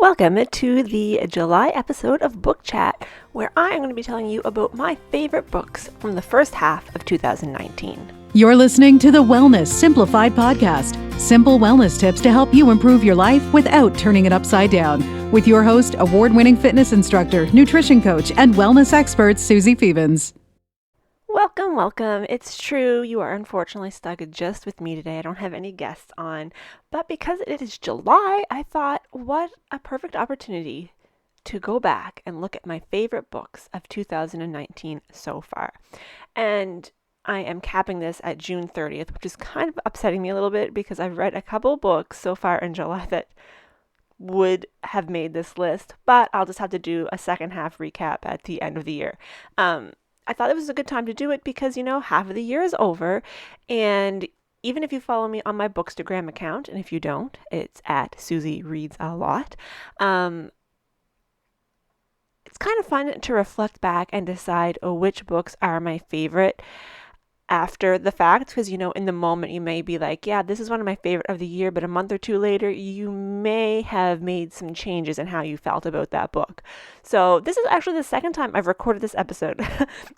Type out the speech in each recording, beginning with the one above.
Welcome to the July episode of Book Chat, where I'm going to be telling you about my favorite books from the first half of 2019. You're listening to the Wellness Simplified podcast. Simple wellness tips to help you improve your life without turning it upside down. With your host, award-winning fitness instructor, nutrition coach, and wellness expert, Suzi Fevens. Welcome. It's true, you are unfortunately stuck just with me today. I don't have any guests on, but because it is July, I thought, what a perfect opportunity to go back and look at my favorite books of 2019 so far. And I am capping this at June 30th, which is kind of upsetting me a little bit because I've read a couple books so far in July that would have made this list, but I'll just have to do a second half recap at the end of the year. I thought it was a good time to do it because, half of the year is over. And even if you follow me on my Bookstagram account, and if you don't, it's at Suzi Reads a Lot. It's kind of fun to reflect back and decide which books are my favorite after the fact, because in the moment you may be like, yeah, this is one of my favorite of the year, but a month or two later you may have made some changes in how you felt about that book. So this is actually the second time I've recorded this episode.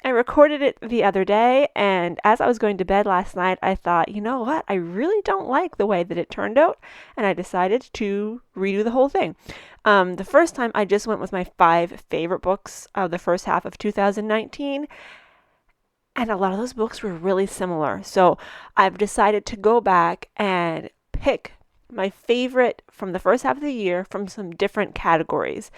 I recorded it the other day, and as I was going to bed last night, I thought, you know what, I really don't like the way that it turned out, and I decided to redo the whole thing. The first time I just went with my 5 favorite books of the first half of 2019, and a lot of those books were really similar. So I've decided to go back and pick my favorite from the first half of the year from some different categories.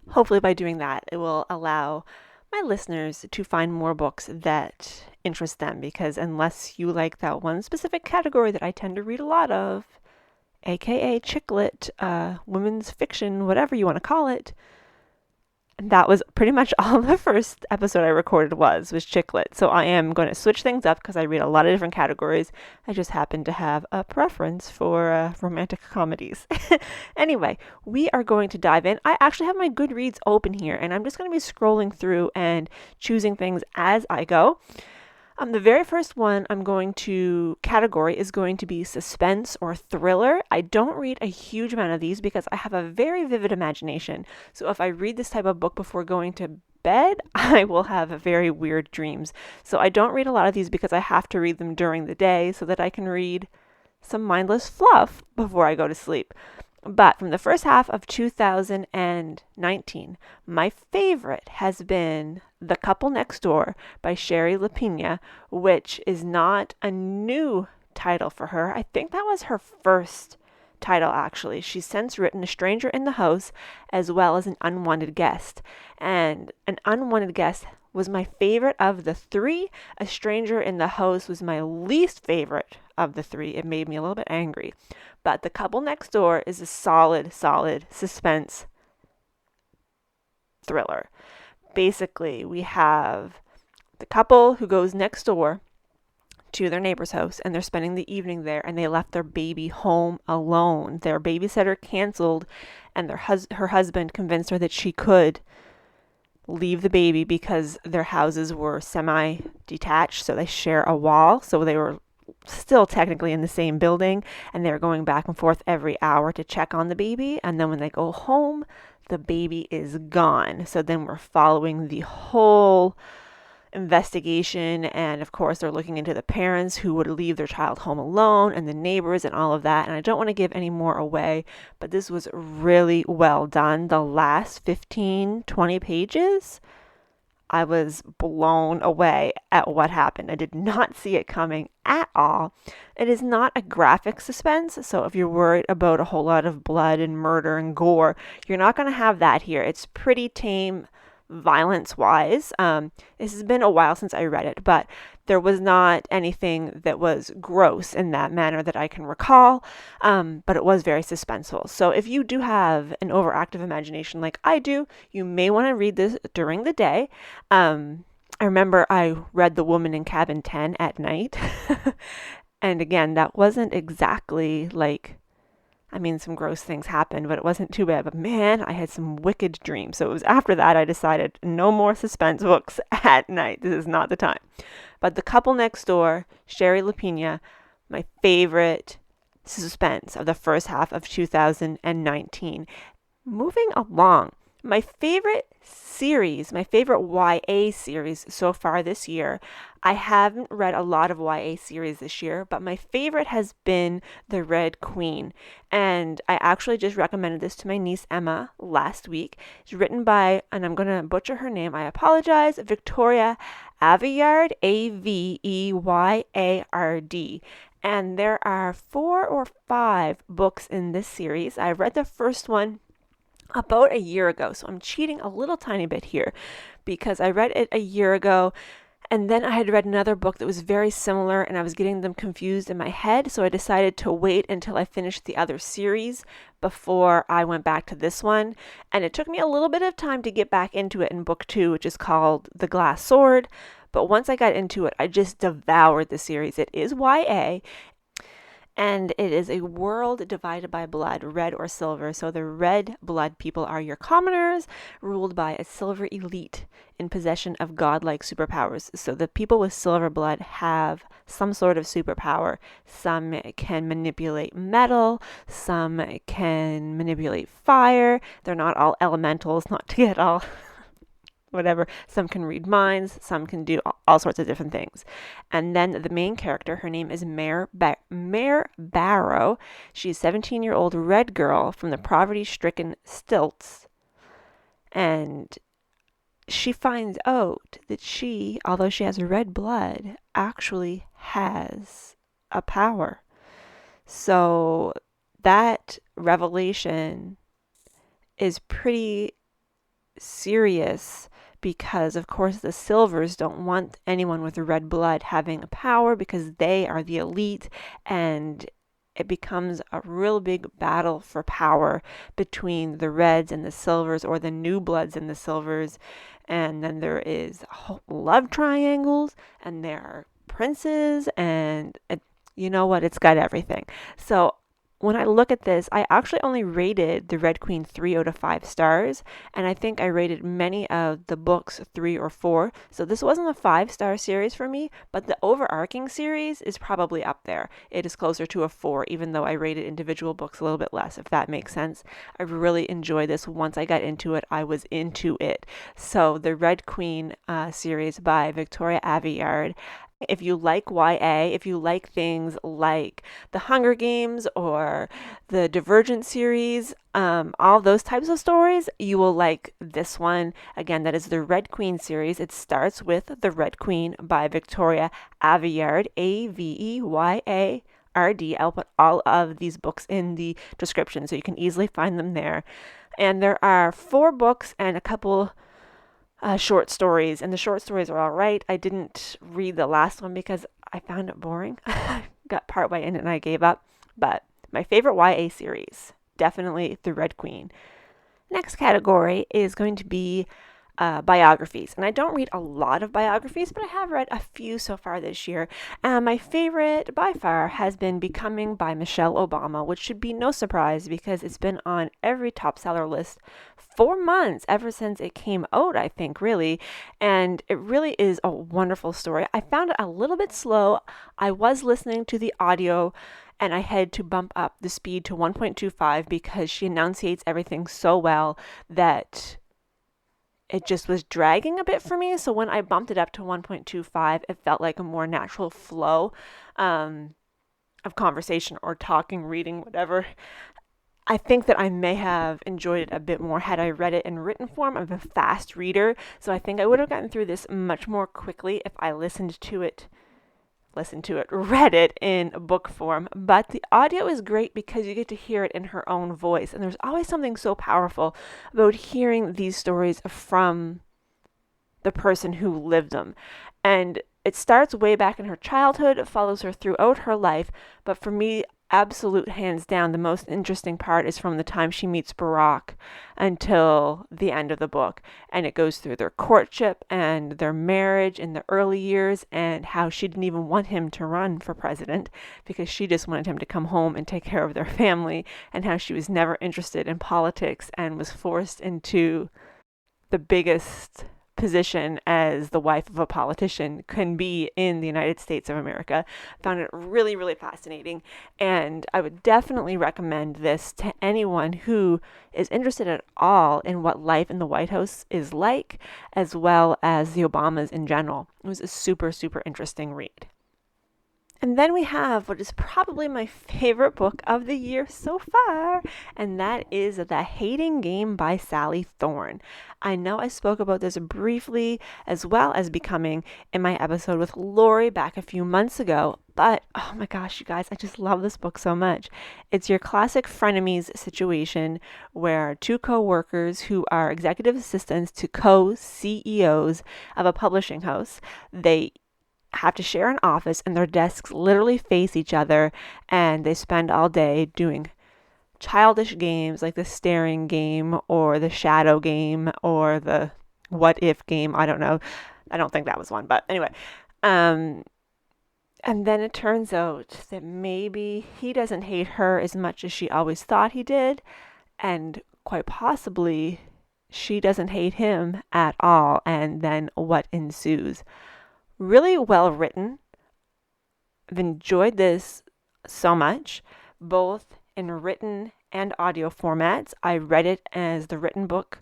Hopefully by doing that, it will allow my listeners to find more books that interest them, because unless you like that one specific category that I tend to read a lot of, aka chick lit, women's fiction, whatever you want to call it, that was pretty much all the first episode I recorded was chick lit. So I am going to switch things up because I read a lot of different categories. I just happen to have a preference for romantic comedies. Anyway, we are going to dive in. I actually have my Goodreads open here, and I'm just going to be scrolling through and choosing things as I go. The very first one category is going to be suspense or thriller. I don't read a huge amount of these because I have a very vivid imagination. So if I read this type of book before going to bed, I will have very weird dreams. So I don't read a lot of these because I have to read them during the day so that I can read some mindless fluff before I go to sleep. But from the first half of 2019, my favorite has been The Couple Next Door by Shari, Lapena, which is not a new title for her. I think that was her first title, actually. She's since written A Stranger in the House as well as An Unwanted Guest. And An Unwanted Guest was my favorite of the 3. A Stranger in the House was my least favorite of the 3. It made me a little bit angry. But The Couple Next Door is a solid suspense thriller. Basically, we have the couple who goes next door to their neighbor's house, and they're spending the evening there, and they left their baby home alone. Their babysitter canceled, and her husband convinced her that she could leave the baby because their houses were semi-detached, so they share a wall. So they were still technically in the same building, and they're going back and forth every hour to check on the baby. And then when they go home, the baby is gone. So then we're following the whole investigation, and of course they're looking into the parents who would leave their child home alone and the neighbors and all of that. And I don't want to give any more away, but this was really well done. The last 15-20 pages, I was blown away at what happened. I did not see it coming at all. It is not a graphic suspense, so if you're worried about a whole lot of blood and murder and gore, you're not going to have that here. It's pretty tame violence-wise. This has been a while since I read it, but there was not anything that was gross in that manner that I can recall, but it was very suspenseful. So if you do have an overactive imagination like I do, you may want to read this during the day. I remember I read The Woman in Cabin 10 at night, and again, that wasn't exactly some gross things happened, but it wasn't too bad. But man, I had some wicked dreams. So it was after that I decided no more suspense books at night. This is not the time. But The Couple Next Door, Shari, Lapena, my favorite suspense of the first half of 2019. moving along. My favorite series, my favorite YA series so far this year, I haven't read a lot of YA series this year, but my favorite has been The Red Queen. And I actually just recommended this to my niece Emma last week. It's written by, and I'm going to butcher her name, I apologize, Victoria Aveyard, Aveyard. And there are 4 or 5 books in this series. I read the first one about a year ago, so I'm cheating a little tiny bit here because I read it a year ago, and then I had read another book that was very similar and I was getting them confused in my head, so I decided to wait until I finished the other series before I went back to this one. And it took me a little bit of time to get back into it in book 2, which is called The Glass Sword. But once I got into it, I just devoured the series. It is YA, and it is a world divided by blood, red or silver. So the red blood people are your commoners, ruled by a silver elite in possession of godlike superpowers. So the people with silver blood have some sort of superpower. Some can manipulate metal, some can manipulate fire. They're not all elementals, not to get all whatever. Some can read minds, some can do all sorts of different things. And then the main character, her name is Mare Barrow. She's a 17-year-old red girl from the poverty-stricken Stilts. And she finds out that she, although she has red blood, actually has a power. So that revelation is pretty serious because, of course, the Silvers don't want anyone with red blood having a power because they are the elite, and it becomes a real big battle for power between the Reds and the Silvers, or the New Bloods and the Silvers. And then there is love triangles, and there are princes, and you know what? It's got everything. So when I look at this, I actually only rated The Red Queen 3 out of 5 stars, and I think I rated many of the books 3 or 4. So this wasn't a 5-star series for me, but the overarching series is probably up there. It is closer to a 4, even though I rated individual books a little bit less, if that makes sense. I really enjoyed this. Once I got into it, I was into it. So The Red Queen series by Victoria Aveyard. If you like YA, if you like things like The Hunger Games or the Divergent series, all those types of stories, you will like this one. Again, that is the Red Queen series. It starts with The Red Queen by Victoria Aveyard, Aveyard. I'll put all of these books in the description so you can easily find them there. And there are 4 books and a couple short stories, and the short stories are all right. I didn't read the last one because I found it boring. Got partway in it and I gave up. But my favorite YA series, definitely The Red Queen. Next category is going to be biographies. And I don't read a lot of biographies, but I have read a few so far this year. And my favorite by far has been Becoming by Michelle Obama, which should be no surprise because it's been on every top seller list for months, ever since it came out, I think, really. And it really is a wonderful story. I found it a little bit slow. I was listening to the audio and I had to bump up the speed to 1.25 because she enunciates everything so well that it just was dragging a bit for me. So when I bumped it up to 1.25, it felt like a more natural flow of conversation or talking, reading, whatever. I think that I may have enjoyed it a bit more had I read it in written form. I'm a fast reader, so I think I would have gotten through this much more quickly if I read it in book form. But the audio is great because you get to hear it in her own voice. And there's always something so powerful about hearing these stories from the person who lived them. And it starts way back in her childhood, it follows her throughout her life. But for me, absolute hands down, the most interesting part is from the time she meets Barack until the end of the book. And it goes through their courtship and their marriage in the early years, and how she didn't even want him to run for president because she just wanted him to come home and take care of their family, and how she was never interested in politics and was forced into the biggest position as the wife of a politician can be in the United States of America. Found it really, really fascinating. And I would definitely recommend this to anyone who is interested at all in what life in the White House is like, as well as the Obamas in general. It was a super, super interesting read. And then we have what is probably my favorite book of the year so far, and that is The Hating Game by Sally Thorne. I know I spoke about this briefly as well as Becoming in my episode with Lori back a few months ago, but oh my gosh, you guys, I just love this book so much. It's your classic frenemies situation where two co-workers who are executive assistants to co-CEOs of a publishing house, they have to share an office and their desks literally face each other, and they spend all day doing childish games like the staring game or the shadow game or the what if game. I don't know. I don't think that was one, but anyway. And then it turns out that maybe he doesn't hate her as much as she always thought he did, and quite possibly she doesn't hate him at all, and then what ensues. Really well written. I've enjoyed this so much, both in written and audio formats. I read it as the written book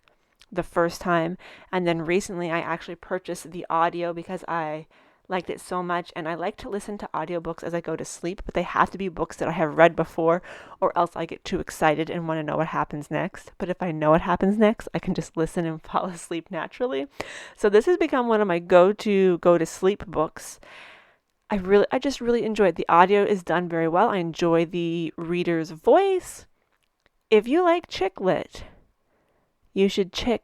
the first time, and then recently I actually purchased the audio because I liked it so much, and I like to listen to audiobooks as I go to sleep, but they have to be books that I have read before, or else I get too excited and want to know what happens next. But if I know what happens next, I can just listen and fall asleep naturally. So this has become one of my go to sleep books. I just really enjoy it. The audio is done very well. I enjoy the reader's voice. If you like chick lit, you should check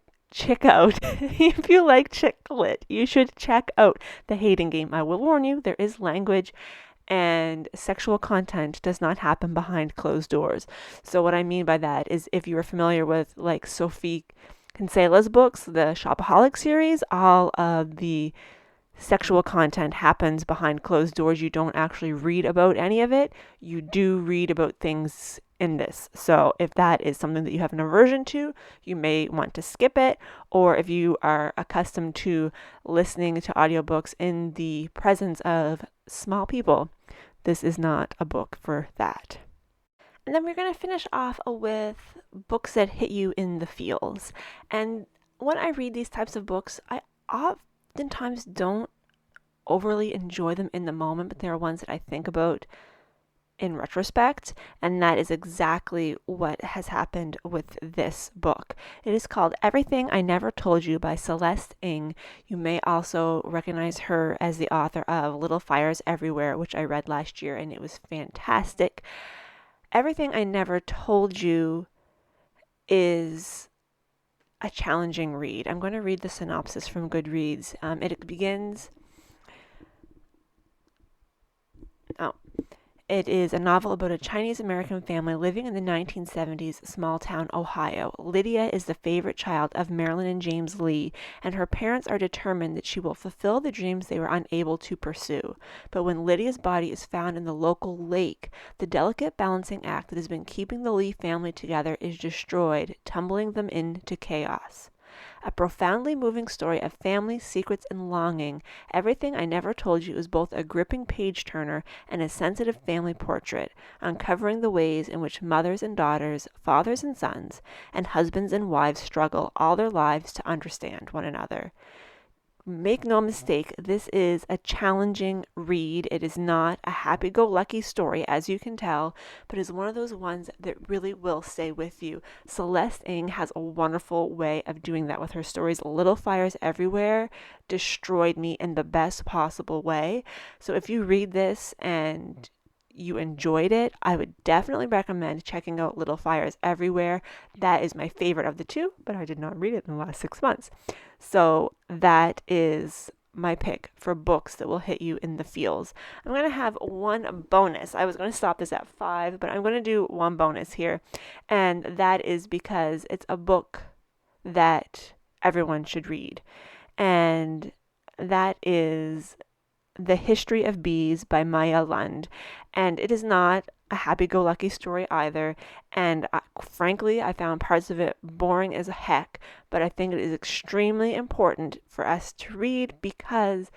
out. If you like chick lit, you should check out The Hating Game. I will warn you, there is language and sexual content does not happen behind closed doors. So what I mean by that is, if you are familiar with like Sophie Kinsella's books, the Shopaholic series, all of the sexual content happens behind closed doors. You don't actually read about any of it. You do read about things in this. So if that is something that you have an aversion to, you may want to skip it. Or if you are accustomed to listening to audiobooks in the presence of small people, this is not a book for that. And then we're going to finish off with books that hit you in the feels. And when I read these types of books, I oftentimes don't overly enjoy them in the moment, but there are ones that I think about in retrospect, and that is exactly what has happened with this book. It is called Everything I Never Told You by Celeste Ng. You may also recognize her as the author of Little Fires Everywhere, which I read last year, and it was fantastic. Everything I Never Told You is a challenging read. I'm going to read the synopsis from Goodreads. It begins... It is a novel about a Chinese-American family living in the 1970s small-town Ohio. Lydia is the favorite child of Marilyn and James Lee, and her parents are determined that she will fulfill the dreams they were unable to pursue. But when Lydia's body is found in the local lake, the delicate balancing act that has been keeping the Lee family together is destroyed, tumbling them into chaos. A profoundly moving story of family, secrets, and longing, Everything I Never Told You is both a gripping page-turner and a sensitive family portrait, uncovering the ways in which mothers and daughters, fathers and sons, and husbands and wives struggle all their lives to understand one another. Make no mistake, this is a challenging read. It is not a happy-go-lucky story, as you can tell, but is one of those ones that really will stay with you. Celeste Ng has a wonderful way of doing that with her stories. Little Fires Everywhere destroyed me in the best possible way. So if you read this and you enjoyed it, I would definitely recommend checking out Little Fires Everywhere. That is my favorite of the two, but I did not read it in the last 6 months. So that is my pick for books that will hit you in the feels. I'm going to have one bonus. I was going to stop this at 5, but I'm going to do one bonus here. And that is because it's a book that everyone should read. And that is The History of Bees by Maja Lunde. And it is not a happy-go-lucky story either, and frankly, I found parts of it boring as heck, but I think it is extremely important for us to read because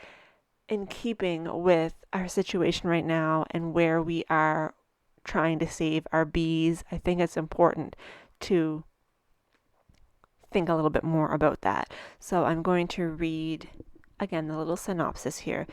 in keeping with our situation right now and where we are trying to save our bees, I think it's important to think a little bit more about that. So I'm going to read again the little synopsis here.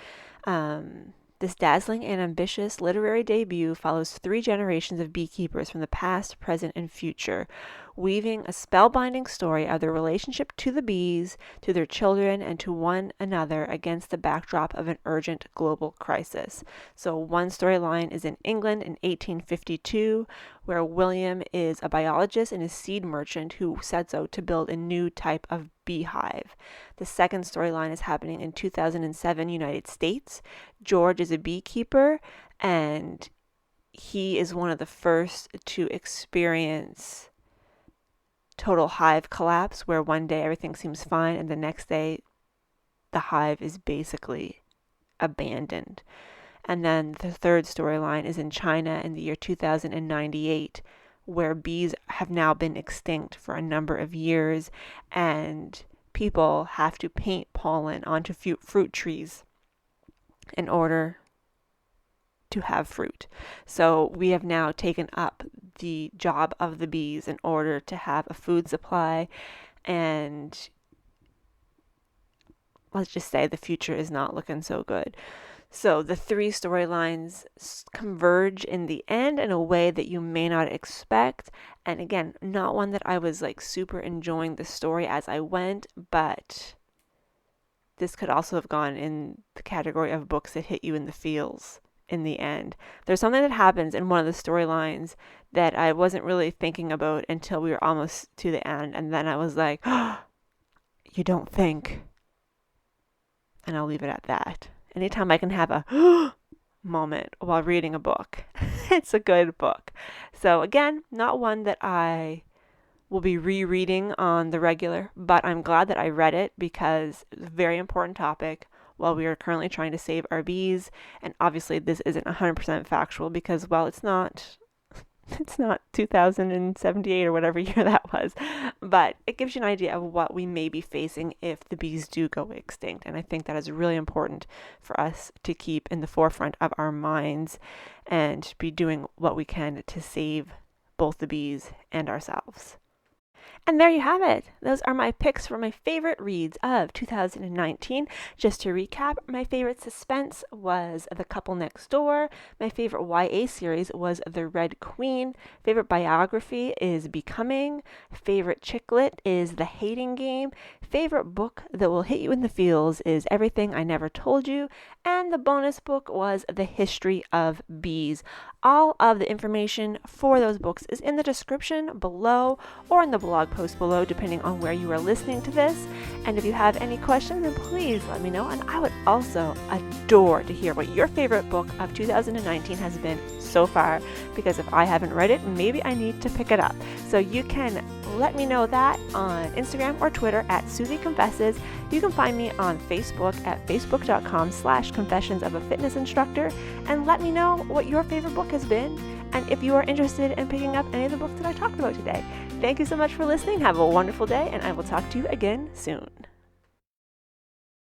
This dazzling and ambitious literary debut follows 3 generations of beekeepers from the past, present, and future, weaving a spellbinding story of their relationship to the bees, to their children, and to one another against the backdrop of an urgent global crisis. So one storyline is in England in 1852, where William is a biologist and a seed merchant who sets out to build a new type of beehive. The second storyline is happening in 2007 United States. George is a beekeeper and he is one of the first to experience total hive collapse, where one day everything seems fine and the next day the hive is basically abandoned. And then the third storyline is in China in the year 2098, where bees have now been extinct for a number of years and people have to paint pollen onto fruit trees in order to have fruit. So we have now taken up the job of the bees in order to have a food supply, and let's just say the future is not looking so good. So the 3 storylines converge in the end in a way that you may not expect. And again, not one that I was like super enjoying the story as I went, but this could also have gone in the category of books that hit you in the feels in the end. There's something that happens in one of the storylines that I wasn't really thinking about until we were almost to the end. And then I was like, oh, you don't think. And I'll leave it at that. Anytime I can have a moment while reading a book, it's a good book. So again, not one that I will be rereading on the regular, but I'm glad that I read it because it's a very important topic while we are currently trying to save our bees. And obviously this isn't 100% factual because, well, it's not 2078 or whatever year that was, but it gives you an idea of what we may be facing if the bees do go extinct. And I think that is really important for us to keep in the forefront of our minds and be doing what we can to save both the bees and ourselves. And there you have it. Those are my picks for my favorite reads of 2019. Just to recap, my favorite suspense was The Couple Next Door. My favorite YA series was The Red Queen. Favorite biography is Becoming. Favorite chick lit is The Hating Game. Favorite book that will hit you in the feels is Everything I Never Told You. And the bonus book was The History of Bees. All of the information for those books is in the description below or in the blog post below, depending on where you are listening to this. And if you have any questions, then please let me know. And I would also adore to hear what your favorite book of 2019 has been so far, because if I haven't read it, maybe I need to pick it up. So you can let me know that on Instagram or Twitter at Suzi Confesses. You can find me on Facebook at facebook.com/confessions of a fitness instructor, and let me know what your favorite book has been and if you are interested in picking up any of the books that I talked about today. Thank you so much for listening. Have a wonderful day, and I will talk to you again soon.